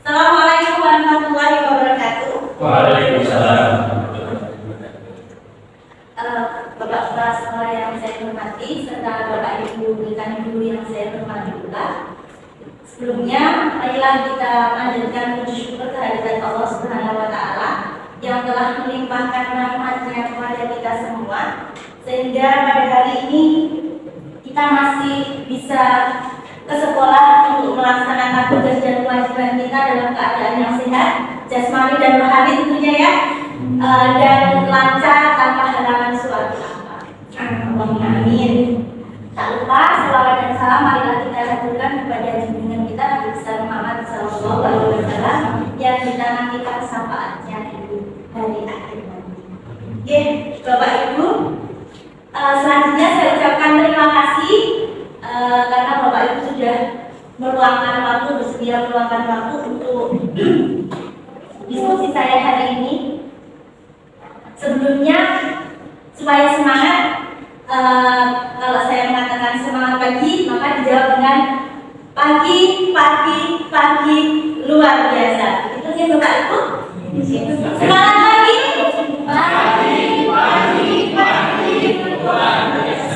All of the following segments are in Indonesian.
Assalamualaikum warahmatullahi wabarakatuh. Waalaikumsalam. Bapak-bapak semua yang saya hormati, serta Bapak Ibu rekan guru yang saya hormati pula. Sebelumnya, marilah kita panjatkan puji syukur kehadirat Allah Subhanahu wa Ta'ala yang telah melimpahkan rahmat-Nya kepada kita semua, sehingga pada hari ini kita masih bisa ke sekolah untuk melaksanakan tugas dan kewajiban kita dalam keadaan yang sehat, jasmani dan rohani tentunya ya, dan lancar tanpa halangan suatu apa. Allahumma amin. Tak lupa selawat dan salam marilah kita haturkan kepada junjungan kita Nabi besar Muhammad sallallahu alaihi wasallam yang kita nantikan syafaatnya di hari akhir nanti. Oke, Bapak Ibu, selanjutnya saya ucapkan terima kasih karena Bapak Ibu sudah meluangkan waktu, bersedia meluangkan waktu untuk diskusi saya hari ini. Sebelumnya, supaya semangat, kalau saya mengatakan semangat pagi, maka dijawab dengan pagi, pagi, pagi, luar biasa. Itu ya Bapak Ibu? Semangat pagi, pagi, pagi, pagi, luar biasa.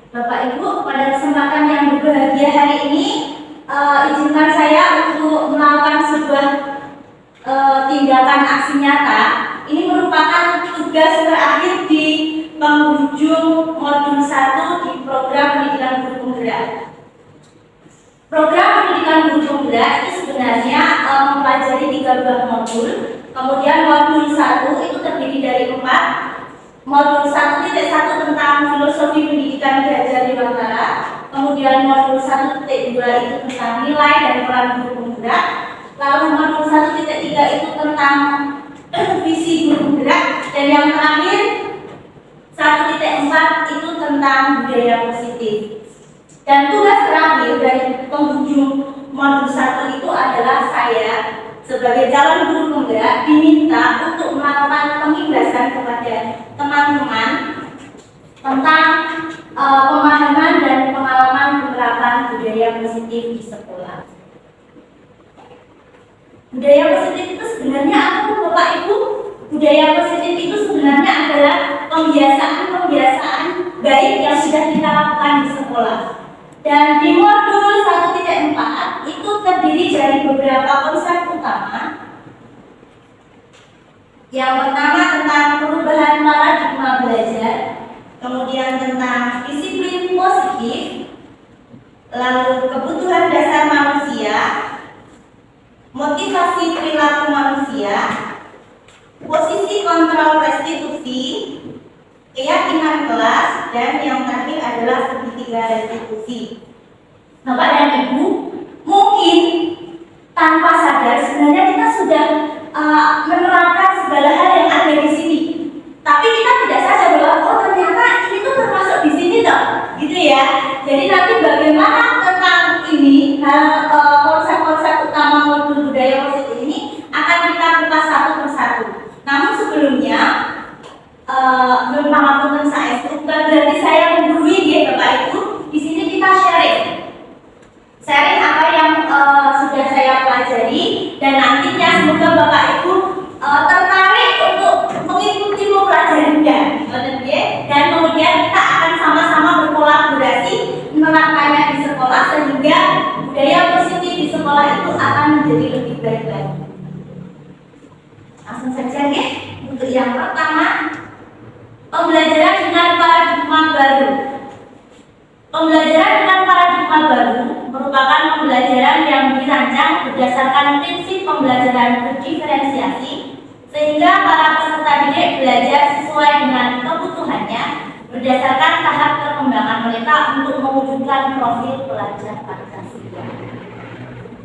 Bapak Ibu, pada kesempatan yang berbahagia hari ini, izinkan saya untuk melakukan sebuah tindakan aksi nyata. Ini merupakan tugas terakhir di penghujung modul 1 di program pendidikan guru penggerak. Program pendidikan guru penggerak itu sebenarnya mempelajari 3 buah modul. Kemudian modul 1 itu terdiri dari 4. Modul 1.1 tentang filosofi pendidikan belajar dewantara. Kemudian modul 1.2 itu tentang nilai dan peran guru penggerak. Lalu modul 1.3 itu tentang visi guru penggerak. Dan yang terakhir 1.4 itu tentang budaya positif. Dan tugas terakhir dari penghujung modul 1 itu adalah saya sebagai calon guru penggerak diminta untuk melakukan pengibasan kepada teman-teman tentang pemahaman dan pengalaman penerapan budaya positif di sekolah. Budaya positif itu sebenarnya apa, Bapak Ibu? Budaya positif itu sebenarnya adalah pembiasaan-pembiasaan baik yang sudah kita lakukan di sekolah. Dan di modul 1.4 itu terdiri dari beberapa konsep utama. Yang pertama tentang perubahan paradigma belajar, kemudian tentang disiplin positif, lalu kebutuhan dasar manusia, motivasi perilaku manusia, posisi kontrol restitusi, keyakinan kelas, dan yang terakhir adalah segitiga restitusi. Bapak dan Ibu, mungkin tanpa sadar sebenarnya kita sudah menerapkan pelajari, dan nantinya semoga Bapak Ibu tertarik untuk mengikuti mempelajarinya, dan kemudian kita akan sama-sama berkolaborasi menerapkannya di sekolah sehingga budaya positif di sekolah itu akan menjadi lebih baik lagi. Langsung saja ya. Untuk yang pertama, pembelajaran dengan paradigma baru. Pembelajaran dengan paradigma baru merupakan pembelajaran yang dirancang berdasarkan prinsip pembelajaran berdiferensiasi, sehingga para peserta didik belajar sesuai dengan kebutuhannya berdasarkan tahap perkembangan mereka untuk mewujudkan profil pelajar Pancasila.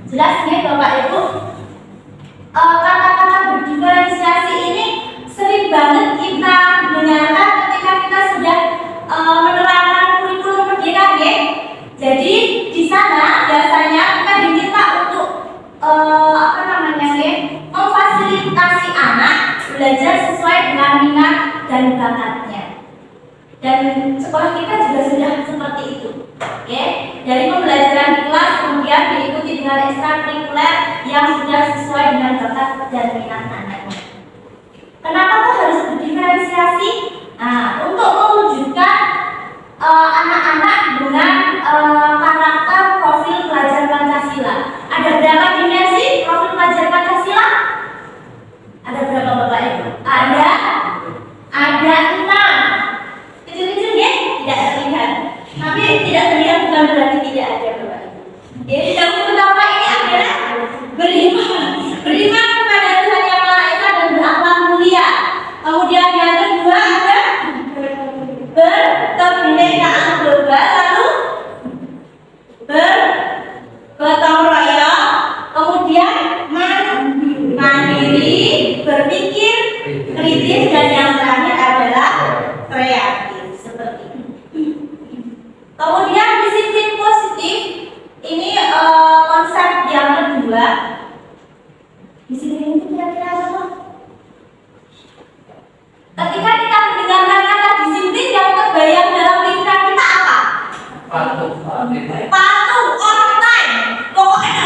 Jelas ya Bapak Ibu? Kata-kata berdiferensiasi ini sering banget kita dengarkan ketika kita sudah menerapkan kurikulum merdeka ya. Jadi di sana biasanya kita diminta untuk memfasilitasi anak belajar sesuai dengan minat dan bakatnya. Dan sekolah kita juga sudah seperti itu. Ya, dari pembelajaran di kelas kemudian diikuti dengan ekstrakurikuler yang sudah sesuai dengan bakat dan minat anaknya. Kenapa tuh harus berdiferensiasi? Nah, untuk mewujudkan anak-anak dengan karakter profil pelajar Pancasila. Ada berapa dimensi profil pelajar Pancasila? Ada berapa Bapak Ibu? Ada 6. Kecil-kecil ya? Tidak terlihat. Tapi tidak terlihat bukan berarti tidak ada Bapak Ibu. Jadi yang pertama ini adalah beriman kepada Tuhan Yang Maha Esa dan berakhlak mulia. Kemudian yang kedua ada berkebinekaan global, lalu bergotong royong, kemudian mandiri, berpikir kritis, dan yang terakhir adalah kreatif seperti ini. Kemudian disiplin positif ini konsep yang kedua. Disiplin itu kira-kira apa? Ketika kita mendengarkan kata disiplin, yang terbayang dalam pikiran kita apa? Patuh, on time. Pokoknya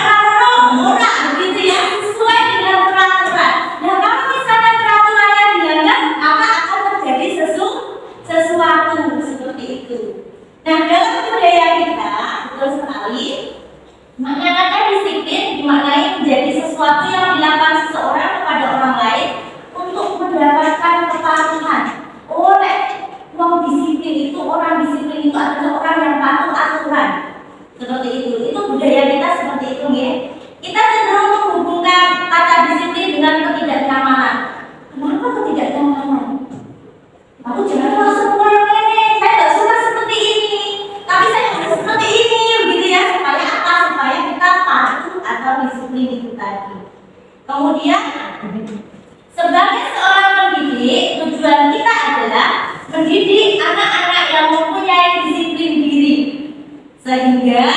orang begitu ya, sesuai dengan peraturan. Nah, kalau misalnya peraturannya dilanggar, maka akan terjadi sesuatu seperti itu. Nah, dalam budaya kita betul sekali, makna kata disiplin dimaknai menjadi sesuatu yang dilakukan seseorang kepada orang lain untuk mendapatkan kepatuhan. Orang disiplin itu adalah orang yang patuh aturan. Seperti itu. Itu budaya kita seperti itu ya. Kita cenderung menghubungkan kata disiplin dengan ketidaknyamanan. Kenapa ketidaknyamanan? Aku jangan langsung mulai ini. Saya tidak suka seperti ini. Tapi saya harus seperti ini, begitu ya. Supaya apa? Supaya kita patuh atau disiplin itu tadi. Kemudian sebagai seorang pendidik, tujuan kita adalah mendidik anak-anak yang mempunyai disiplin diri, sehingga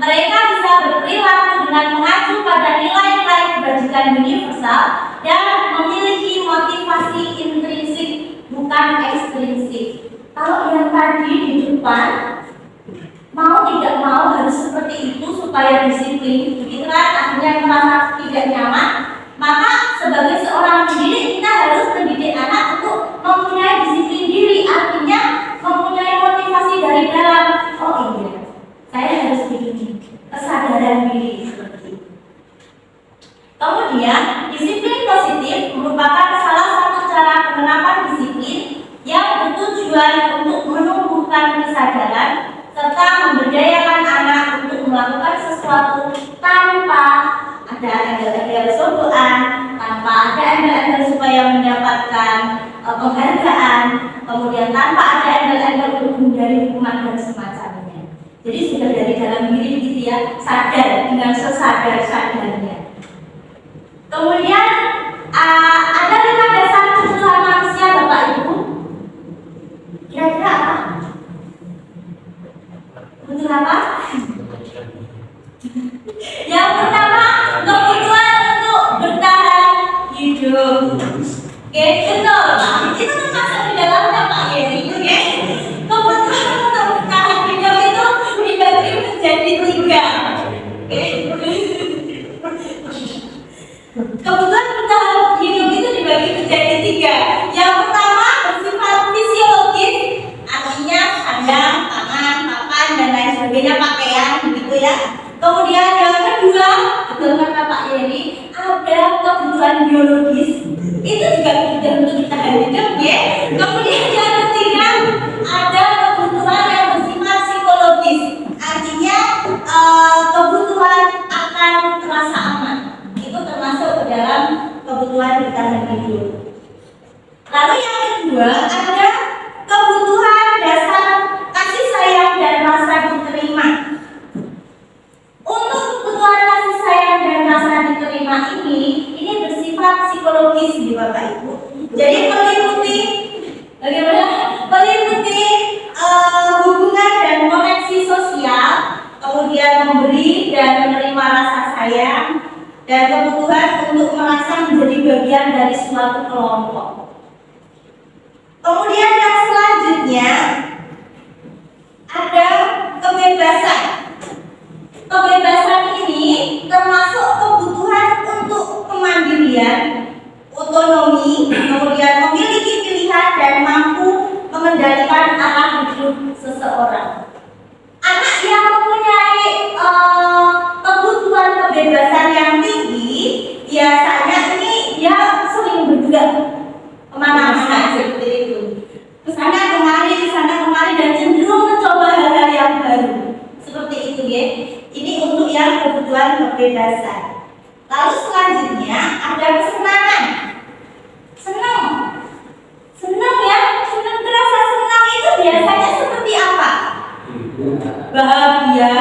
mereka bisa berperilaku dengan mengacu pada nilai-nilai kebajikan universal dan memiliki motivasi intrinsik bukan ekstrinsik. Kalau yang tadi di depan mau tidak mau harus seperti itu supaya disiplin, begitu kan? Akhirnya merasa tidak nyaman. Maka sebagai seorang pendidik kita harus mendidik anak untuk mempunyai disiplin diri, artinya mempunyai motivasi dari dalam. Oh iya, saya harus begini, kesadaran diri seperti itu. Kemudian disiplin positif merupakan salah satu cara penerapan disiplin yang bertujuan untuk menumbuhkan kesadaran serta memberdayakan anak untuk melakukan sesuatu tanpa ada embel-embel sodoan, tanpa ada embel-embel supaya mendapatkan penghargaan, kemudian tanpa ada embel-embel untuk menghindari hukuman dan semacamnya. Jadi sudah dari dalam diri gitu ya, sadar dengan sesadar-sadarnya. Kemudian ada 5 dasar kebutuhan manusia Bapak Ibu. Kira-kira apa? Butuh apa? Yang pertama, kebutuhan untuk bertahan hidup. Oke, betul. Itu termasuk di dalamnya Pak Yeri, oke? Kebutuhan untuk bertahan hidup itu dibagi menjadi 3. Oke. Kemudian yang kedua, betul kata Pak Yeri, ada kebutuhan biologis. Itu juga kebutuhan untuk kita hidup, ya. Kemudian yang ketiga, ada kebutuhan yang bersifat psikologis. Artinya kebutuhan akan rasa aman. Itu termasuk ke dalam kebutuhan bertahan hidup. Lalu yang kedua, ada kebutuhan dasar kasih sayang dan rasa diterima. Untuk kebutuhan kasih sayang dan rasa diterima ini bersifat psikologis di Bapak Ibu. Jadi meliputi bagaimana? Meliputi hubungan dan koneksi sosial, kemudian memberi dan menerima rasa sayang, dan kebutuhan untuk merasa menjadi bagian dari suatu kelompok. Kemudian yang selanjutnya ada kebebasan. Kebebasan ini termasuk kebutuhan untuk kemandirian, otonomi, kemudian memiliki pilihan dan mampu mengendalikan arah hidup seseorang. Anak yang mempunyai kebutuhan kebebasan yang tinggi, biasanya ini dia sering bergerak kemana-mana seperti itu. Kesana kemari dan cenderung mencoba hal-hal yang baru. Seperti itu ya. Ini untuk yang kebutuhan kebebasan. Lalu selanjutnya ada kesenangan. Senang ya. Rasa senang itu biasanya seperti apa? Bahagia.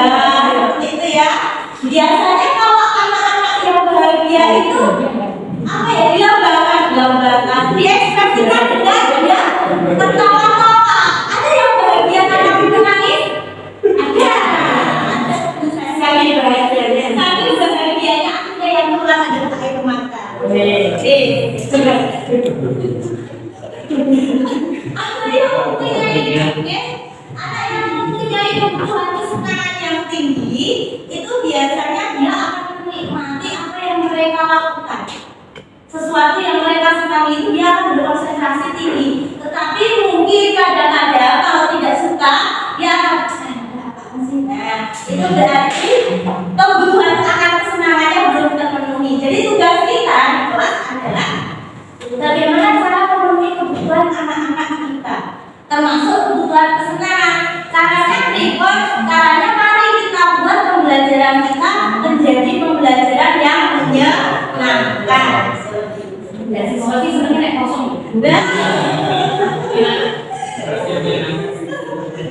Seperti itu ya. Biasanya kalau anak-anak yang bahagia itu apa ya? Dilambangkan. Diekspresikan dengan dia tertawa-tawa. Ada yang bahagia karena menangis? Ada. Saking bahagianya akhirnya yang pulang adalah air mata. Ada yang mempunyai kebutuhan kesenangan yang tinggi, itu biasanya dia akan menikmati apa yang mereka lakukan. Sesuatu yang mereka senangi itu dia akan berkonsentrasi tinggi. Tetapi mungkin kadang-kadang kalau tidak suka, dia akan nah, itu berarti kebutuhan akan kesenangannya belum terpenuhi. Jadi tugas kita di kelas adalah bagaimana cara memenuhi kebutuhan anak-anak kita, termasuk kebutuhan kesenangan. Caranya prepon, caranya mari kita buat pembelajaran kita menjadi pembelajaran yang menyenangkan. Dan psikologi sebenarnya naik kosong.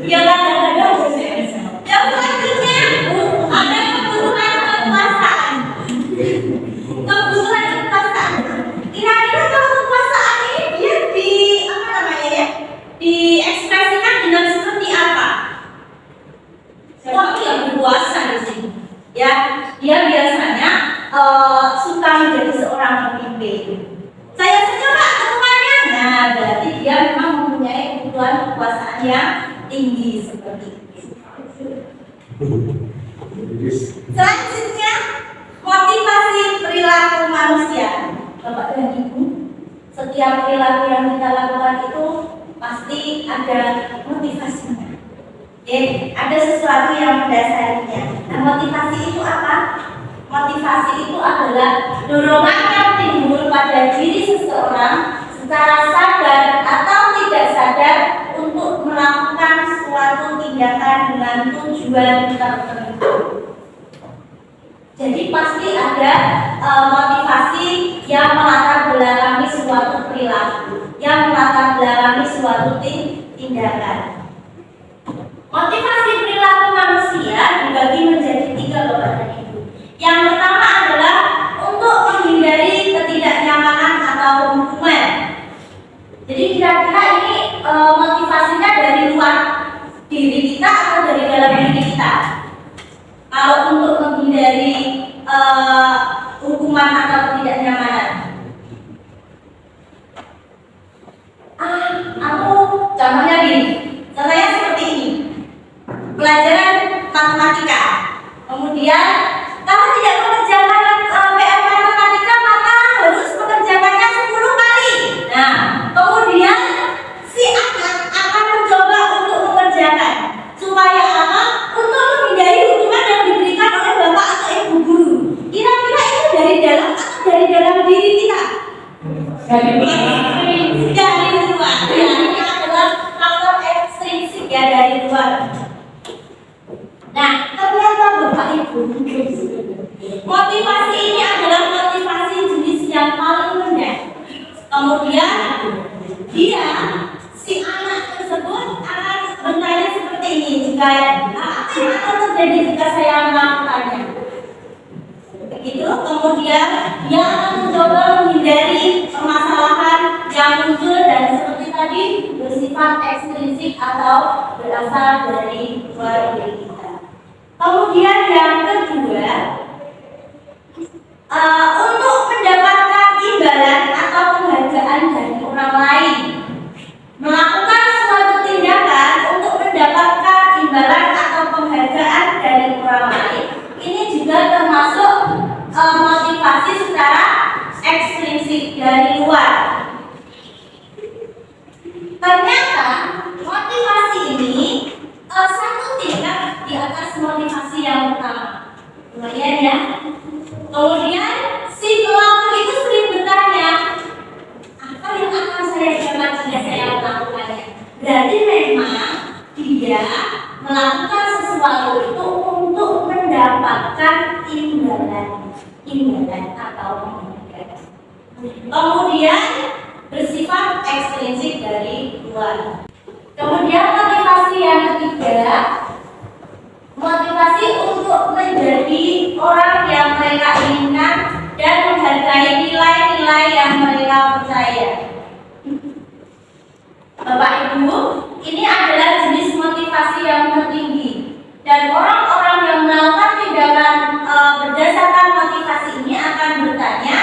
Ya kadang-kadang. Yang selanjutnya ada kebutuhan kekuasaan. Kebutuhan kekuasaan. Kira-kira kalau kekuasaan ini dia diekspresikan dengan seperti apa? Siapa yang berkuasa di sini? Ya, dia biasanya suka menjadi seorang pemimpin. Saya saja Pak ketuanya. Nah, berarti dia memang mempunyai kebutuhan kekuasaan yang tinggi seperti itu. Selanjutnya, motivasi perilaku manusia. Bapak dan Ibu, setiap perilaku yang kita lakukan itu pasti ada motivasinya. Ada sesuatu yang mendasarinya. Nah, motivasi itu apa? Motivasi itu adalah dorongan yang timbul pada diri seseorang secara sadar atau tidak sadar untuk melakukan suatu tindakan dengan tujuan tertentu. Jadi pasti ada motivasi yang melatar belakangi suatu perilaku, yang melatar belakangi suatu tindakan. Motivasi perilaku manusia dibagi menjadi 3 Bapak dan Ibu. Yang pertama adalah untuk menghindari ketidaknyamanan atau hukuman. Jadi kira-kira ini motivasinya dari luar diri kita atau dari dalam diri kita? Kalau untuk menghindari hukuman atau ketidaknyamanan, contohnya gini, contohnya seperti ini, pelajaran matematika, kemudian kalau tidak mengerjakan PR matematika maka harus mengerjakannya 10 kali. Nah, kemudian si anak akan mencoba untuk mengerjakan supaya apa? Untuk menghindari hukuman yang diberikan oleh Kemudian dia si anak tersebut akan bertanya seperti ini, jika apa yang akan terjadi jika saya melakukannya. Begitu. Kemudian dia akan mencoba menghindari permasalahan yang muncul dan seperti tadi bersifat ekstrinsik atau berasal dari luar diri kita. Kemudian yang kedua, untuk mendapatkan imbalan atau penghargaan dari orang lain, melakukan suatu tindakan untuk mendapatkan imbalan atau penghargaan dari orang lain, ini juga termasuk motivasi secara ekstrinsik dari luar. Ternyata motivasi ini satu tingkat di atas motivasi yang pertama. Lumayan ya. Kemudian si pelaku itu sering bertanya, apa yang akan saya dapat jika saya melakukannya? Berarti memang dia melakukan sesuatu itu untuk mendapatkan imbalan atau penghargaan. Kemudian bersifat ekstrinsik dari luar. Kemudian motivasi yang ketiga, motivasi untuk menjadi orang yang mereka inginkan dan menghargai nilai-nilai yang mereka percaya. Bapak Ibu, ini adalah jenis motivasi yang tertinggi, dan orang-orang yang melakukan tindakan berdasarkan motivasi ini akan bertanya,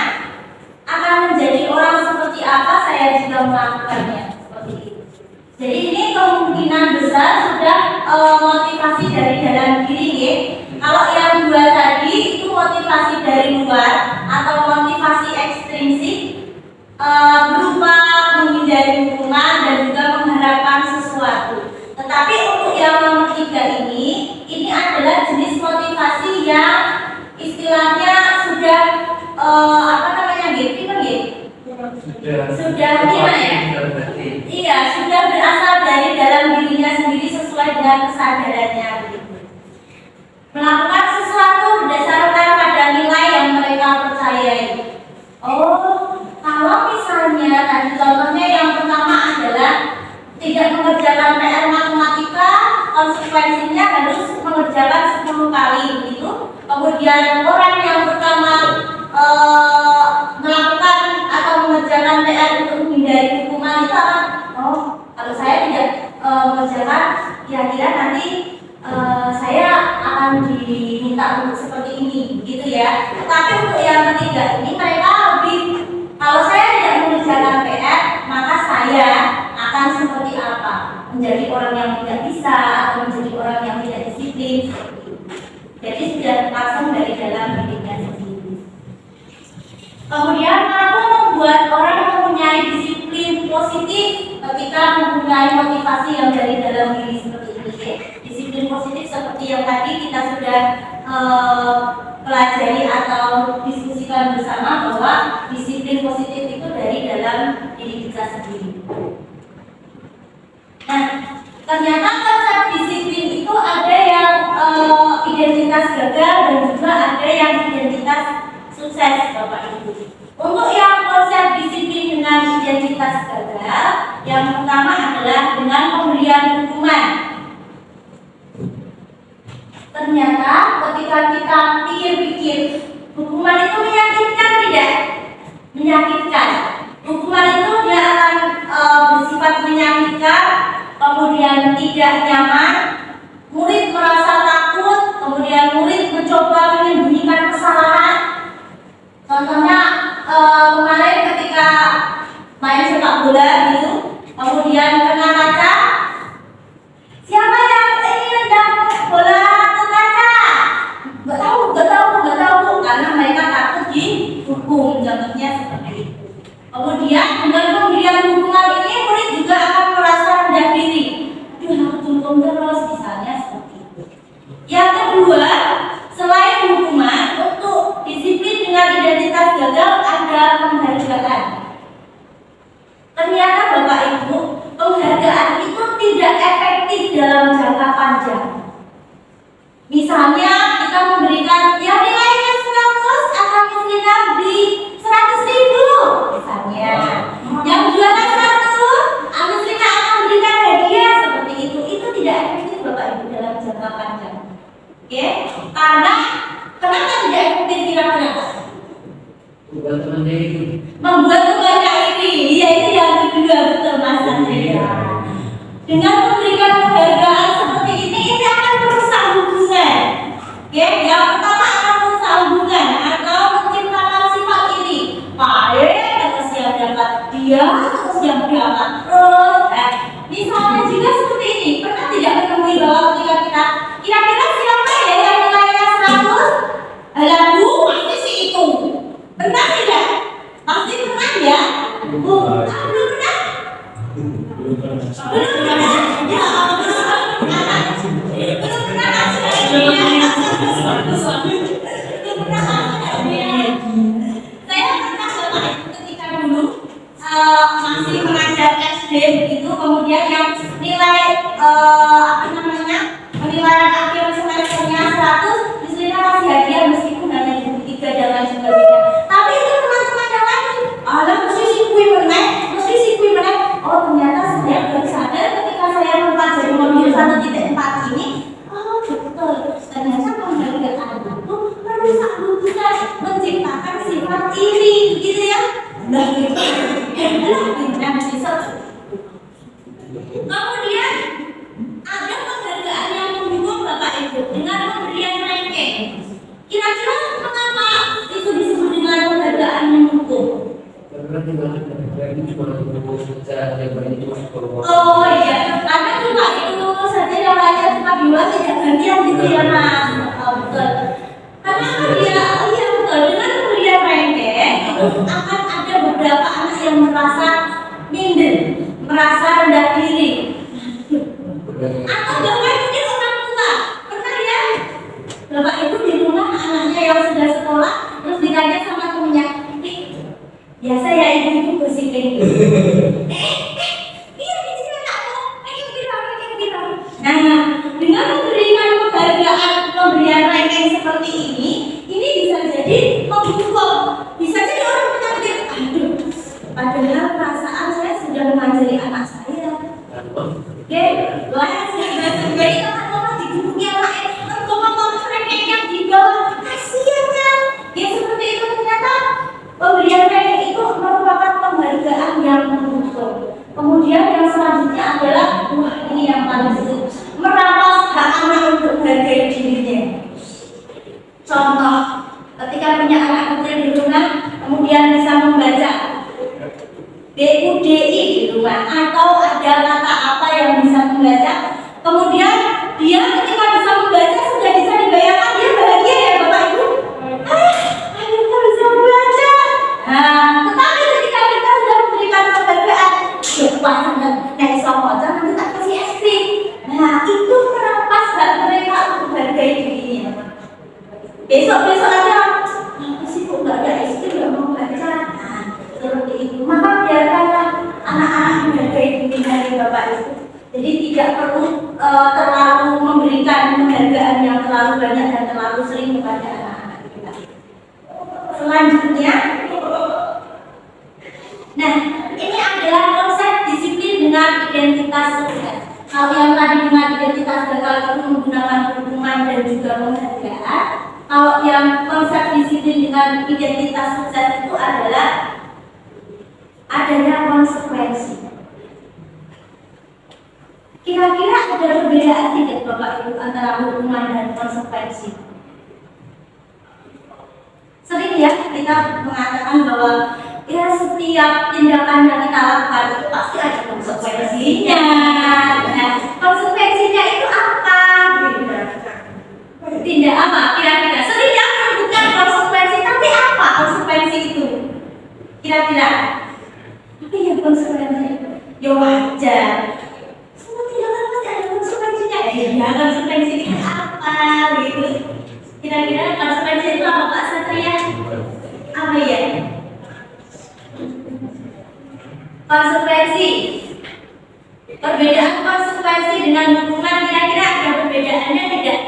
akan menjadi orang seperti apa saya jika melakukannya. Seperti itu. Jadi ini kemungkinan besar sudah motivasi dari dalam diri ya. Kalau yang dua tadi itu motivasi dari luar atau motivasi ekstrinsik, berupa menghindari hukuman dan juga mengharapkan sesuatu. Tetapi untuk yang nomor 3 ini adalah jenis motivasi yang istilahnya sudah sudah gimana ya? Iya, sudah berasal dari dalam dirinya sendiri sesuai dengan kesadarannya begitu. Melakukan sesuatu berdasarkan pada nilai yang mereka percayai. Oh, kalau misalnya tadi contohnya yang pertama adalah tidak mengerjakan PR matematika, konsekuensinya harus mengerjakan 10 kali begitu. Kemudian orang yang pertama melakukan atau mengerjakan PR untuk menghindari hukuman itu akan, kalau saya tidak mengerjakan, kira-kira nanti saya akan diminta untuk seperti ini, gitu ya. Tetapi untuk yang ketiga ini mereka lebih, kalau saya tidak mengerjakan PR, maka saya akan seperti apa? Menjadi orang yang tidak bisa atau menjadi orang yang tidak disiplin. Jadi sudah langsung dari dalam dirinya sendiri. Kemudian mampu membuat orang mempunyai disiplin positif ketika mempunyai motivasi yang dari dalam diri seperti ini. Disiplin positif seperti yang tadi kita sudah pelajari atau diskusikan bersama, bahwa disiplin positif itu dari dalam diri kita sendiri. Nah, ternyata konsep disiplin itu ada yang identitas gagal dan juga ada yang identitas sukses, Bapak Ibu. Untuk yang konsep disiplin dengan identitas gagal, yang pertama adalah dengan pemberian hukuman. Ternyata ketika kita pikir-pikir, hukuman itu menyakitkan tidak? Menyakitkan. Hukuman itu dia akan bersifat menyakitkan, kemudian tidak nyaman, murid merasa takut, kemudian murid mencoba menyembunyikan kesalahan. Contohnya kemarin ketika main sepak bola gitu, kemudian kena kaca, siapa yang ini nendang bola ke kaca? Gak tahu, karena mereka takut dihukum, contohnya seperti itu. Kemudian dengan pemberian hukuman ini murid juga akan merasa rendah diri. Aku dihukum terus, misalnya seperti itu. Yang kedua, selain hukuman, untuk disiplin dengan identitas gagal ada penghargaan. Ternyata Bapak Ibu, penghargaan itu tidak efektif dalam jangka panjang. Misalnya kita memberikan yang nilainya 100 akan mungkin beli 100.000 misalnya. Yang kira-kira? Membuat temannya iri. Membuat temannya iri. Iya, itu yang kedua, betul Mas Satria. Dengan memberikan penghargaan seperti ini akan merusak hubungan. Ya, yang pertama akan merusak hubungan atau menciptakan sifat iri. Terus yang dapat dia, terus yang dapat terus. Misalnya juga seperti ini, pernah tidak menemui bahwa ketika kita kira-kira siapa ya yang nilainya 100? Lalu pasti si itu. Pernah tidak? Pasti pernah ya? Belum pernah? Belum pernah. Ya, belum pernah. Saya pernah Bapak Ibu ketika dulu masih mengajar SD begitu, kemudian yang nilai penilaian akhir semesternya 100 disuruhnya kasih hadiah meskipun hanya buku 3 dan lain sebagainya. Tapi itu teman-teman yang lain, mesti si kui menang. Oh ternyata saya baru sadar ketika saya mempelajari modul 1.4 ini. Oh betul, ternyata penghargaan itu merusak hubungan, menciptakan sifat iri, gitu ya. Nah gitu, kemudian ada penghargaan yang mendukung Bapak Ibu dengan pemberian ranking. Kira-kira mengapa itu disebut dengan penghargaan yang mendukung? Oh iya, karena cuma itu saja yang lainnya cuma dua tidak gantian gitu ya Mas. Betul. Karena dia, iya betul, dengan pemberian ranking akan ada beberapa anak yang merasa minder, merasa rendah diri, atau bahkan mungkin orang tua. Pernah ya Bapak Ibu di rumah anaknya yang sudah sekolah terus ditanya sama temennya, biasa ya ibu-ibu bersihin. Iya di sini anakmu, yang bilang. Nah, dengan memberikan penghargaan, pemberian ranking seperti ini bisa jadi membuka, bisa jadi orang menyakit. Aduh, padahal perasaan saya sudah mengajari anak saya. Oke, jadi teman-teman dihubungi anaknya, ngomong ranking yang di bawah, kasihan kan? Ya seperti itu ternyata. Pemberian ranking itu merupakan penghargaan yang mendukung. Kemudian yang selanjutnya adalah, ini yang paling sulit, merampas hak anak untuk menghargai dirinya. Contoh, ketika punya anak kecil di rumah, kemudian bisa membaca BUDI di rumah, atau ada kata apa yang bisa membaca, kemudian dia ketika bisa membaca sudah bisa dibayangkan dia bahagia ya Bapak Ibu. Akhirnya bisa membaca. Nah, tetapi ketika kita sudah memberikan penghargaan, banget, kayak somoja nanti tak kasih es krim. Nah, itu merampas hak mereka untuk menghargai dirinya. Besok-besok aja, apa sih kok nggak ada es krim, nggak mau baca? Nah, seperti itu. Maka biarkanlah anak-anak menghargai dirinya ya Bapak Ibu. Jadi tidak perlu terlalu memberikan penghargaan yang terlalu banyak dan terlalu sering kepada anak-anak kita. Selanjutnya, nah ini adalah konsep disiplin dengan identitas sukses. Kalau yang tadi dengan identitas gagal itu menggunakan hukuman dan juga penghargaan. Kalau yang konsep disiplin dengan identitas sukses itu adalah adanya konsekuensi. Kira-kira ada perbedaan tidak Bapak Ibu antara hukuman dan konsekuensi? Sering ya kita mengatakan bahwa ya setiap tindakan yang kita lakukan itu pasti ada konsekuensinya. Nah, konsekuensinya itu apa? Tidak apa? Kira-kira sering ya bukan konsekuensi, tapi apa konsekuensi itu? Kira-kira apa ya konsekuensi itu? Ya wajar. Semua tindakan pasti ada konsekuensinya. Ya konsekuensi itu apa? Gitu. Kira-kira konsekuensi itu apa Pak Satria? Apa ya? Konsekuensi. Perbedaan konsekuensi dengan hukuman kira-kira ada perbedaannya tidak?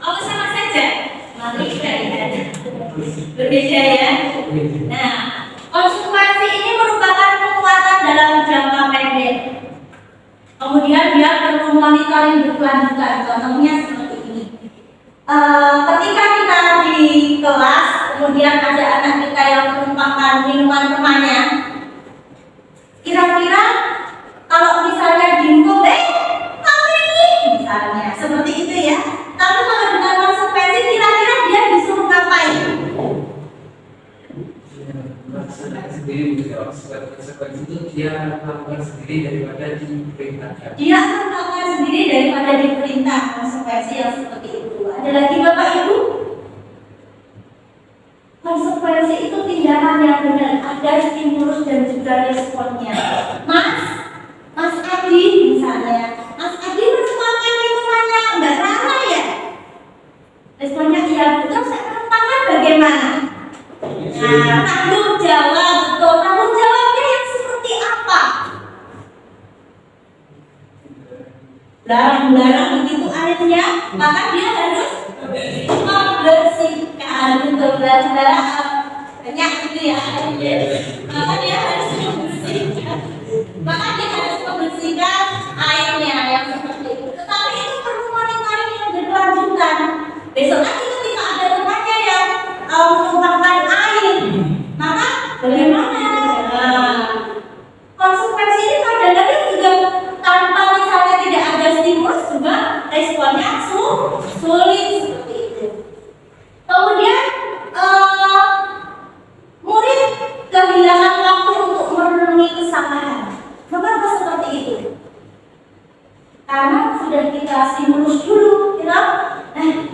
Oh sama saja. Mari kita lihat. Berbeda ya. Nah, konsekuensi ini merupakan kekuatan dalam jangka pendek. Kemudian dia perlu monitoring berkelanjutan. Contohnya seperti ini. Ketika kita di kelas kemudian ada anak kita yang menumpahkan minuman temannya, kira-kira kalau misalnya dihukum, kamu ini misalnya seperti itu ya. Tapi kalau dengan konsekuensi, kira-kira dia disuruh ngapain? melaksanakan sendiri gitu. Konsekuensi itu dia lakukan sendiri daripada diperintahkan. Dia akan melakukan sendiri daripada diperintah. Konsekuensi yang seperti itu. Ada lagi Bapak Ibu? Konsekuensi itu tindakan yang benar, ada stimulus dan juga responnya. Mas Adi misalnya, Mas Adi menumpahkan minumannya Mbak Rara ya? Responnya iya, betul. Saya menumpahkan bagaimana? Nah, tanggung jawab, betul. Tanggung jawabnya yang seperti apa? Larang-larang begitu airnya, maka dia harus membersihkan. Betul, larang-larang banyak gitu ya airnya. Maka dia harus membersihkan. Maka dia harus membersihkan airnya yang seperti itu. Tetapi itu perlu monitoring yang berkelanjutan. Besok lagi ketika ada temannya yang menumpahkan air, maka bagaimana? Konsekuensi ini kadang-kadang juga tanpa misalnya tidak ada stimulus juga responnya sulit seperti itu. Kemudian murid kehilangan waktu untuk merenungi kesalahan. Mengapa seperti itu? Karena sudah kita stimulus dulu, ya.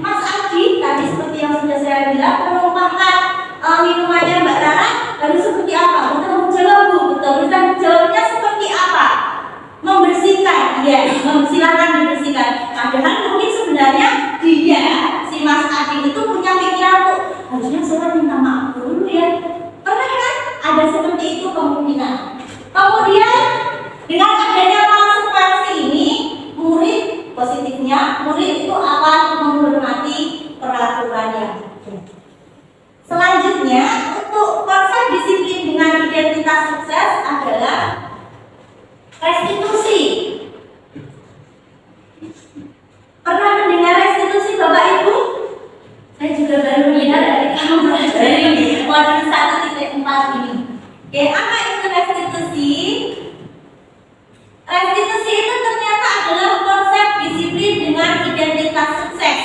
Mas Adi tadi seperti yang sudah saya bilang, menumpahkan minumannya Mbak Rara harus seperti apa? Bertanggung jawab Bu, betul. Bertanggung jawabnya seperti apa? Membersihkan, ya, silakan dibersihkan. Padahal mungkin sebenarnya dia, si Mas Adi itu punya pikiran tuh, harusnya saya minta maaf dulu ya. Pernah kan? Ada seperti itu kemungkinan. Kemudian dengan adanya konsekuensi ini, murid positifnya, murid itu akan menghormati peraturan yang ada. Selanjutnya, untuk konsep disiplin dengan identitas sukses adalah restitusi. Pernah mendengar restitusi Bapak Ibu? Saya juga baru mendengar dari kamu dari modul 1.4 ini. Oke, apa itu restitusi? Restitusi itu ternyata adalah konsep disiplin dengan identitas sukses.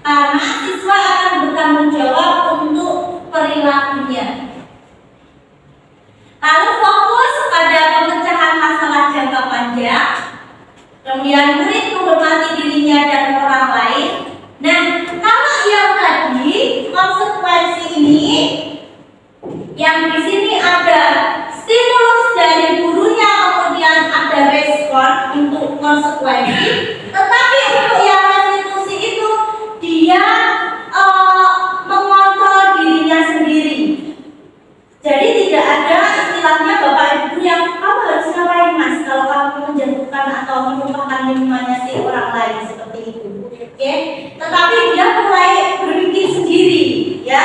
Karena siswa akan bertanggung jawab untuk perilakunya. Lalu fokus pada pemecahan masalah jangka panjang. Kemudian murid menghormati dirinya dan orang lain. Nah, kalau yang tadi konsekuensi ini, yang di sini ada stimulus dari gurunya, kemudian ada respon untuk konsekuensi. Tetapi untuk yang restitusi itu dia mengontrol dirinya sendiri. Jadi tidak ada istilahnya Bapak Ibu yang kamu harus ngapain Mas kalau kamu menjatuhkan atau menumpahkan minumannya si orang lain seperti itu. Oke? Tetapi dia mulai berpikir sendiri, ya.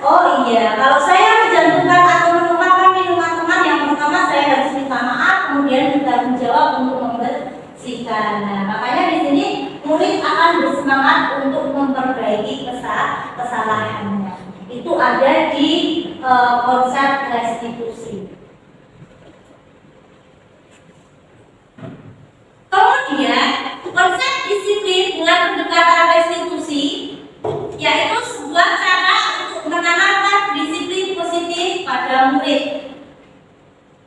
Oh iya, kalau saya menjatuhkan atau menumpahkan minuman teman, yang pertama saya harus minta maaf, kemudian bertanggung jawab untuk membersihkan. Nah, makanya di sini murid akan bersemangat untuk memperbaiki kesalahannya. Itu ada di konsep restitusi. Kemudian konsep disiplin dengan pendekatan restitusi, yaitu sebuah cara untuk menanamkan disiplin positif pada murid.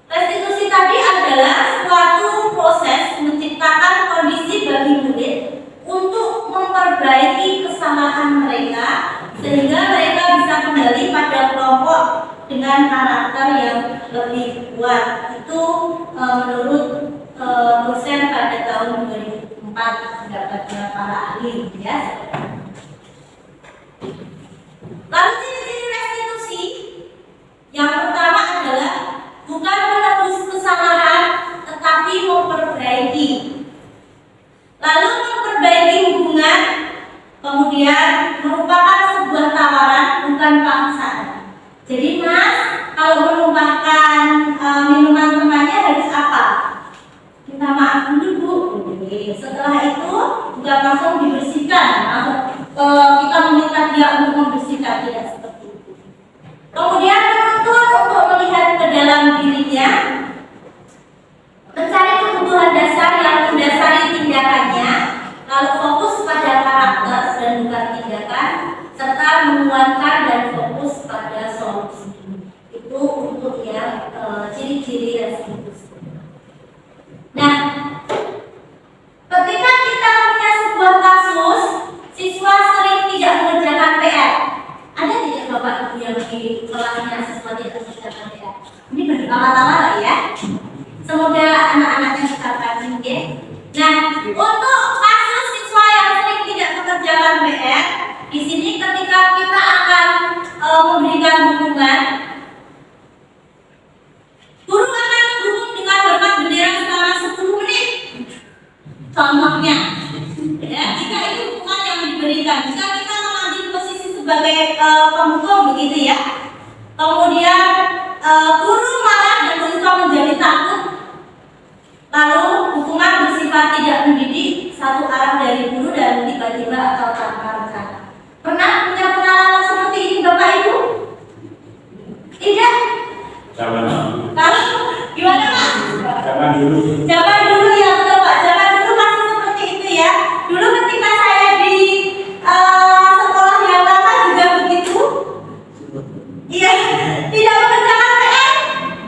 Restitusi tadi adalah suatu proses menciptakan kondisi bagi murid untuk memperbaiki kesalahan mereka sehingga mereka bisa kembali pada kelompok dengan karakter yang lebih kuat. Itu menurut dosen pada tahun 2004 pendapatnya para ahli, ya. Lalu ciri-ciri restitusi yang pertama adalah bukan menebus kesalahan tetapi memperbaiki. Lalu memperbaiki hubungan, kemudian merupakan sebuah tawaran bukan paksaan. Jadi Mas, kalau menumpahkan minuman temannya harus apa? Minta maaf dulu Bu. Setelah itu bukan langsung dibersihkan, langsung Kemudian menuntut untuk melihat ke dalam dirinya, mencari kebutuhan dasar yang mendasari tindakannya, lalu fokus pada karakter dan bukan tindakan, serta menguatkan dan fokus pada solusi. Itu untuk yang ciri-ciri restitusi. Nah, ketika kita punya sebuah kasus, siswa sering tidak mengerjakan PR. Ada tidak Bapak Ibu yang di kelasnya siswa tidak mengerjakan PR? Ini berkala-kala lah ya. Semoga anak-anaknya tetap rajin ya. Nah, untuk kasus siswa yang sering tidak mengerjakan PR, di sini ketika kita akan memberikan dukungan, guru akan mendukung dengan hormat bendera selama 10 menit. Contohnya, ya, jika itu dukungan yang diberikan, jika kita mengambil posisi sebagai pendukung begitu ya, kemudian guru marah dan siswa menjadi takut, lalu hukuman bersifat tidak mendidik, satu arah dari guru dan tiba-tiba atau tanpa rencana. Pernah punya pengalaman seperti ini Bapak Ibu? Tidak? Kalau gimana Pak? Zaman dulu ya betul Pak. Zaman dulu masih seperti itu ya. Dulu ketika saya di sekolah yang lama juga begitu. Iya, tidak mengerjakan PR,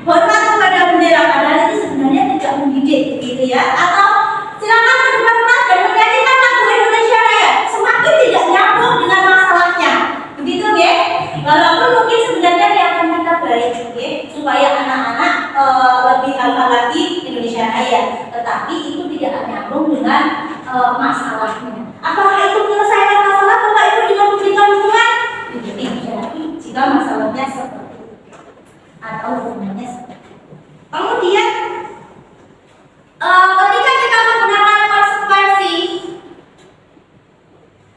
hormat kepada bendera, padahal itu sebenarnya tidak mendidik begitu ya. Atau silakan ke depan kelas dan menyanyikan lagu Indonesia Raya. Semakin tidak nyambung dengan masalahnya, begitu ya. Walaupun mungkin sebenarnya niatan kita baik ya, supaya anak-anak lebih hafal lagi Indonesia Raya, tetapi itu tidak nyambung dengan masalahnya. Apakah itu menyelesaikan masalah Bapak Ibu dengan memberikan dukungan? Tidak, jika masalahnya seperti itu atau hubungannya seperti itu. Kemudian ketika kita menggunakan konsekuensi,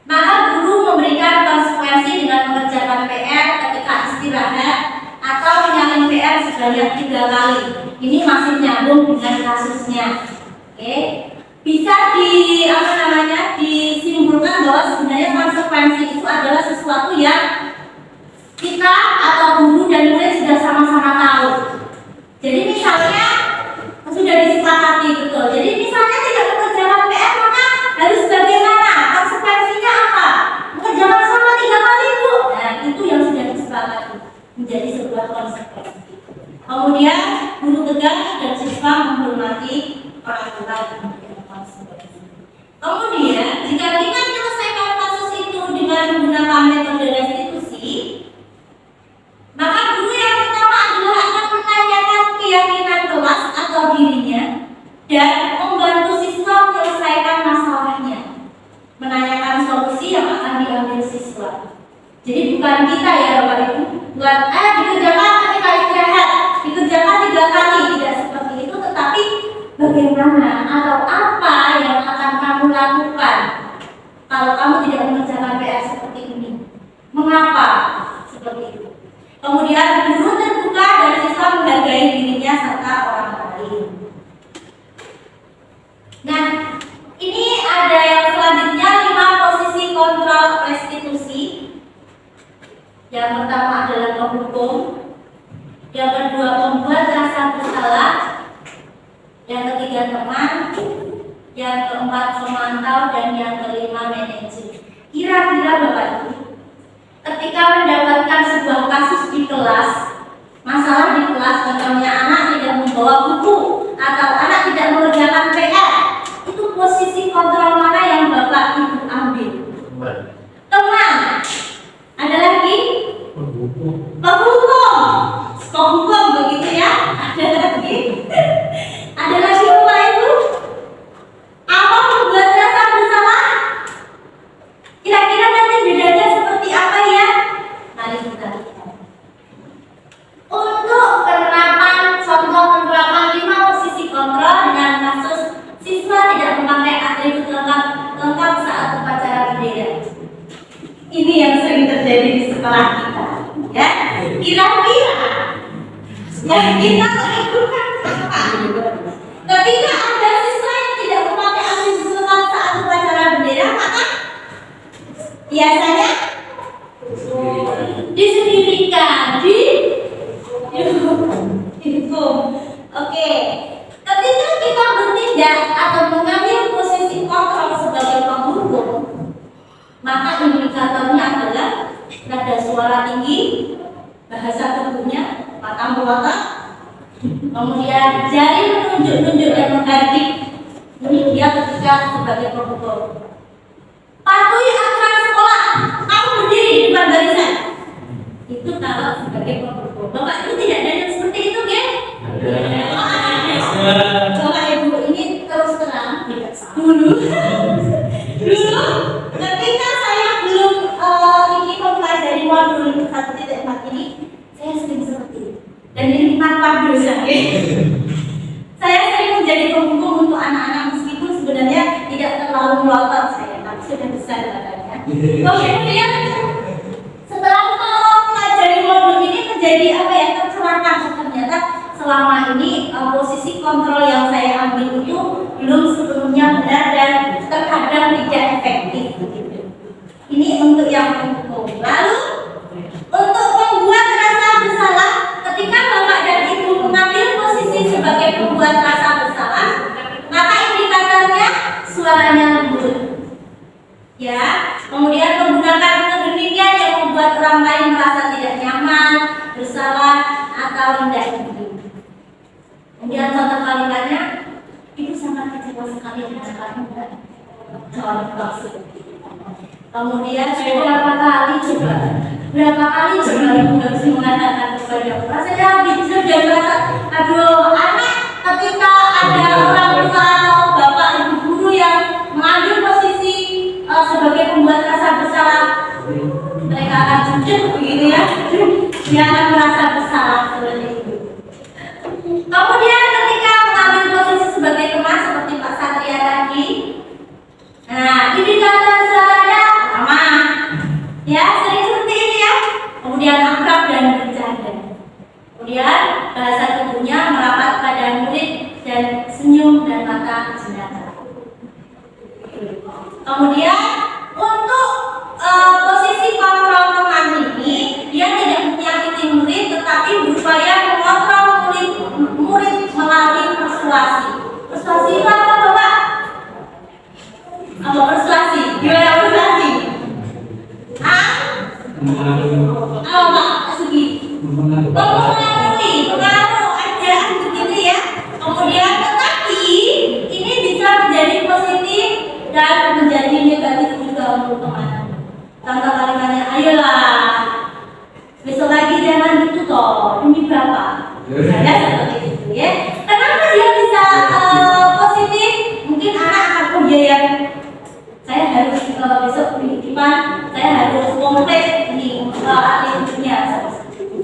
maka guru memberikan konsekuensi dengan mengerjakan PR ketika istirahat atau menyalin PR sebanyak 3 kali. Ini masih nyambung dengan kasusnya. Oke. Bisa disimpulkan bahwa sebenarnya konsekuensi itu adalah sesuatu yang kita atau guru dan murid sudah sama-sama tahu. Jadi misalnya sudah disepakati betul. Jadi misalnya tidak mengerjakan PR, maka harus bagaimana? Konsekuensinya apa? Mengerjakan selama 3 kali Bu. Nah, itu yang sudah disepakati menjadi sebuah konsekuensi. Kemudian guru tegas dan siswa menghormati peraturan dan konsekuensi. Kemudian jika kita menyelesaikan kasus itu dengan menggunakan metode restitusi, maka guru yang pertama adalah akan menanyakan keyakinan kelas atau dirinya dan membantu siswa menyelesaikan masalahnya, menanyakan solusi yang akan diambil siswa. Jadi bukan kita ya Bapak Ibu, bukan dikerjakan ketika istirahat, dikerjakan 3 kali, tidak seperti itu, tetapi bagaimana atau apa yang akan kamu lakukan kalau kamu tidak mengerjakan PR seperti ini? Mengapa seperti itu? Kemudian guru terbuka dan siswa menghargai dirinya serta orang lain. Nah, ini ada yang selanjutnya 5 posisi kontrol restitusi. Yang pertama adalah penghukum, yang kedua membuat rasa bersalah, yang ketiga teman, yang keempat memantau, dan yang kelima manajer. Kira-kira Bapak Ibu, ketika mendapatkan sebuah kasus di kelas, masalah di kelas, contohnya anak tidak membawa buku atau anak tidak mengerjakan PR, itu posisi kontrol mana yang Bapak Ibu ambil? Teman. Ada lagi? Penghukum begitu ya? Ada lagi? Ada lagi Bapak Ibu? Apa membuat rasa bersalah? Kira-kira nanti bedanya seperti apa ya? Mari kita lihat. Untuk contoh penerapan 5 posisi kontrol dengan kasus siswa tidak memakai atribut lengkap saat upacara bendera. Ini yang sering terjadi di sekolah kita, ya. Kira-kira yang kita lakukan apa? Ketika ada siswa yang tidak memakai atribut lengkap saat upacara bendera, maka biasanya disendirikan di suara tinggi, bahasa tubuhnya, mata melotot, kemudian jari menunjuk-nunjuk dan menghardik. Ini dia ketika sebagai protokol. Patuhi aturan sekolah, kamu berdiri di depan barisan. Itu kalau sebagai protokol. Bapak itu tidak ada yang seperti itu, ya? Bapak Ibu ini terus terang dulu ketika saya belum ini mempelajari modul 1.4 ini, saya sering seperti itu. Dan ini tanpa dosa, ya? Saya sering menjadi penghubung untuk anak-anak meskipun sebenarnya tidak terlalu melotot saya, tapi sudah besar badannya. Kemudian setelah mempelajari modul ini menjadi apa ya, tercerahkan ternyata selama ini posisi kontrol yang saya ambil itu belum sepenuhnya benar dan terkadang tidak efektif. Ini untuk yang mendukung. Lalu untuk membuat rasa bersalah, ketika Bapak dan Ibu mengambil posisi sebagai pembuat rasa bersalah, maka indikatornya suaranya lembut. Ya, kemudian menggunakan keheningan yang membuat orang lain merasa tidak nyaman, bersalah atau rendah diri. Kemudian contoh kalimatnya, itu sangat kecewa sekali dengan kamu, calon maksud. Kemudian berapa kali coba ibu harus mengatakan kepada rasanya habis dan merasa aduh anak ketika ada orang tua atau bapak ibu guru yang mengambil posisi sebagai pembuat rasa bersalah, mereka akan jujur begitu ya, dia akan merasa bersalah seperti itu. Kemudian ketika mengambil posisi sebagai teman seperti Pak Satria tadi, nah indikator suaranya sama, ya sering seperti ini ya. Kemudian akrab dan bercanda. Kemudian bahasa tubuhnya merapat pada murid dan senyum dan mata jenaka. Kemudian untuk posisi kontrol teman ini, dia tidak menyakiti murid tetapi berupaya mengontrol murid melalui persuasi. Persuasi itu apa Bapak? Apa persuasi? Gimana persuasi? Pak Sugi. Pengaruh aja begitu ya. Kemudian tetapi ini bisa menjadi positif dan menjadi negatif juga untuk teman. Contoh kalimatnya, ayolah besok lagi jangan gitu toh, demi berapa? Saya seperti itu ya. Kenapa dia bisa positif? Mungkin anak akan pembiayaan. Saya harus besok penitipan, saya harus komplit ini ahli dunia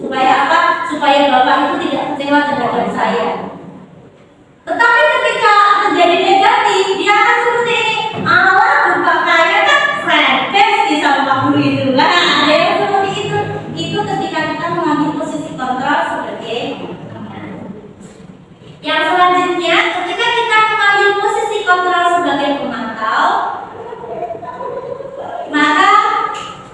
supaya apa? Supaya bapak itu tidak kecewa terhadap saya. Tetapi ketika terjadi negatif, dia akan seperti ini. Allah bapak kaya kan friend best di sama Pak Guru itu. Nah, ada yang seperti itu. Itu ketika kita mengambil posisi kontrol sebagai teman. Yang selanjutnya, ketika kita mengambil posisi kontrol sebagai pemantau, maka